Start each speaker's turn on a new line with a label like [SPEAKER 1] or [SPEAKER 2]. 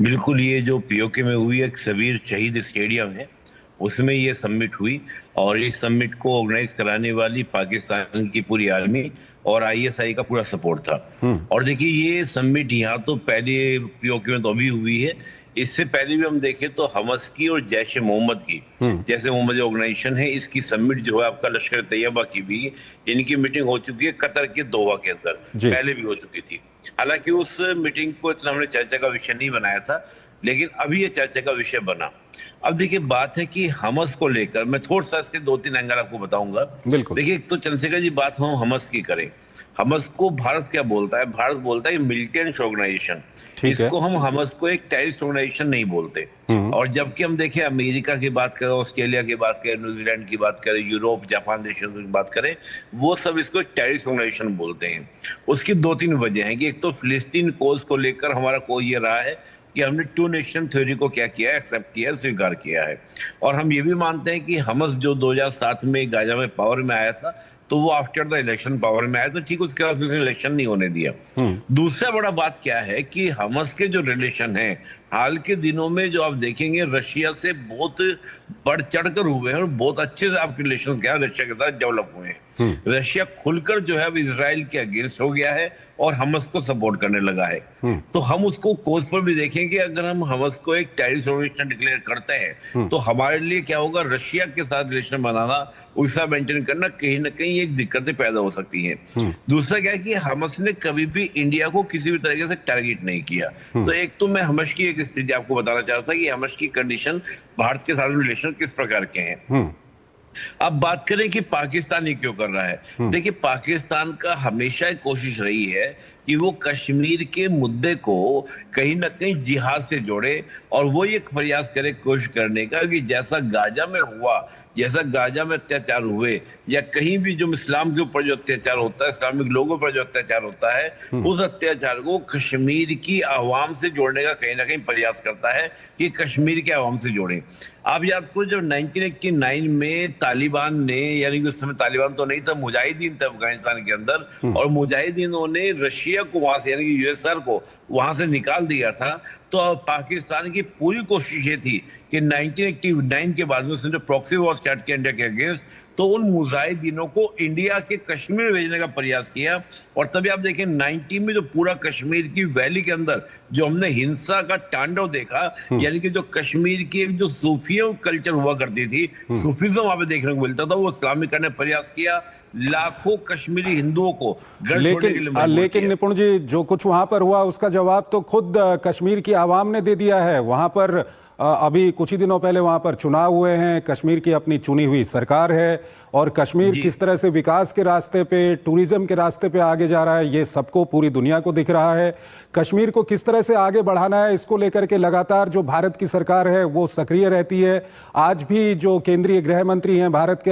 [SPEAKER 1] बिल्कुल, ये जो पीओके में हुई एक शबीर शहीद स्टेडियम है, उसमें ये समिट हुई और इस समिट को ऑर्गेनाइज कराने वाली पाकिस्तान की पूरी आर्मी और आईएसआई का पूरा सपोर्ट था। और देखिए, ये समिट यहाँ तो पहले पीओके में तो अभी हुई है, इससे पहले भी हम देखें तो हमास की और जैश ए मोहम्मद की, जैसे मोहम्मद ऑर्गेनाइजेशन है, इसकी समिट जो है आपका लश्कर तैयबा की भी इनकी मीटिंग हो चुकी है कतर के दोहा के अंदर, पहले भी हो चुकी थी। हालांकि उस मीटिंग को इतना हमने चर्चा का विषय नहीं बनाया था, लेकिन अभी ये चर्चा का विषय बना। अब देखिए, बात है कि हमास को लेकर मैं थोड़ा सा इसके 2-3 एंगल आपको बताऊंगा। देखिए, एक तो चंद्रशेखर जी, बात हम हमास की करें, हमास को भारत क्या बोलता है? भारत बोलता है मिलिटेंट ऑर्गेनाइजेशन। इसको हम हमास को एक टेररिस्ट ऑर्गेनाइजेशन नहीं बोलते। और जबकि हम देखें, अमेरिका की बात करें, ऑस्ट्रेलिया की बात करें, न्यूजीलैंड की बात करें, यूरोप, जापान देशों की बात करें, वो सब इसको एक टेररिस्ट ऑर्गेनाइजेशन बोलते हैं। उसकी 2-3 वजह हैं कि एक तो फिलिस्तीन कोज को लेकर हमारा कोई ये रहा है कि हमने टू नेशन थ्योरी को क्या किया है, एक्सेप्ट किया है, स्वीकार किया है। और हम ये भी मानते हैं कि हमास जो 2007 में गाजा में पावर में आया था, तो वो आफ्टर द इलेक्शन पावर में आया, तो ठीक उसके बाद उसने इलेक्शन नहीं होने दिया। दूसरा बड़ा बात क्या है कि हमास के जो रिलेशन है हाल के दिनों में, जो आप देखेंगे, रशिया से बहुत बढ़ चढ़कर हुए हैं और बहुत अच्छे से आपके रिलेशन क्या रशिया के साथ डेवलप हुए हैं। रशिया खुलकर जो है अब इजराइल के अगेंस्ट हो गया है और हमास को सपोर्ट करने लगा है। तो हम उसको कोर्स पर भी देखेंगे, अगर हम हमास को एक टेररिस्ट ऑर्गेनाइजेशन डिक्लेयर करते हैं तो हमारे लिए क्या होगा, रशिया के साथ रिलेशन बनाना, उसका मेंटेन करना कहीं ना कहीं एक दिक्कतें पैदा हो सकती हैं। दूसरा क्या है कि हमास ने कभी भी इंडिया को किसी भी तरीके से टारगेट नहीं किया। तो एक तो मैं हमास की एक स्थिति आपको बताना चाह रहा था कि हमास की कंडीशन, भारत के साथ रिलेशन किस प्रकार के हैं। अब बात करें कि पाकिस्तान ही क्यों कर रहा है। देखिए, पाकिस्तान का हमेशा एक कोशिश रही है कि वो कश्मीर के मुद्दे को कहीं ना कहीं जिहाद से जोड़े और वो ये प्रयास करे, कोशिश करने का कि जैसा गाजा में हुआ, जैसा गाजा में अत्याचार हुए, या कहीं भी जो इस्लाम के ऊपर जो अत्याचार होता है, इस्लामिक लोगों पर जो अत्याचार होता है, उस अत्याचार को कश्मीर की आवाम से जोड़ने का कहीं ना कहीं प्रयास करता है कि कश्मीर के आवाम से जोड़े। आप याद करो, जब 1989 में तालिबान ने, यानी कि उस समय तालिबान तो नहीं था, मुजाहिदीन थे अफगानिस्तान के अंदर, और मुजाहिदीनों ने रशिया को वहां से, यानी कि यूएसआर को वहां से निकाल दिया था, तो पाकिस्तान की पूरी कोशिश ये थी कि 1989 के बाद में उसने जो प्रॉक्सी वॉर स्टार्ट किया इंडिया के अगेंस्ट, तो उन मुजाहिदीनों को इंडिया के कश्मीर भेजने का प्रयास किया। और तभी आप देखें 90 में जो पूरा कश्मीर की वैली के अंदर जो हमने हिंसा का तांडव देखा, यानी कि जो कश्मीर की एक जो सूफियों कल्चर हुआ करती थी, सूफिज्म वहां पे देखने को मिलता था, वो इस्लामिक करने का प्रयास किया, लाखों कश्मीरी हिंदुओं को घर छोड़ने के लिए मजबूर
[SPEAKER 2] लेकिन
[SPEAKER 1] किया।
[SPEAKER 2] निपुण जी, जो कुछ वहां पर हुआ उसका जवाब तो खुद कश्मीर की आवाम ने दे दिया है। वहां पर अभी कुछ ही दिनों पहले वहां पर चुनाव हुए हैं, कश्मीर की अपनी चुनी हुई सरकार है, और कश्मीर किस तरह से विकास के रास्ते पे, टूरिज्म के रास्ते पे आगे जा रहा है, ये सबको, पूरी दुनिया को दिख रहा है। कश्मीर को किस तरह से आगे बढ़ाना है, इसको लेकर के लगातार जो भारत की सरकार है वो सक्रिय रहती है। आज भी जो केंद्रीय गृह मंत्री हैं भारत के,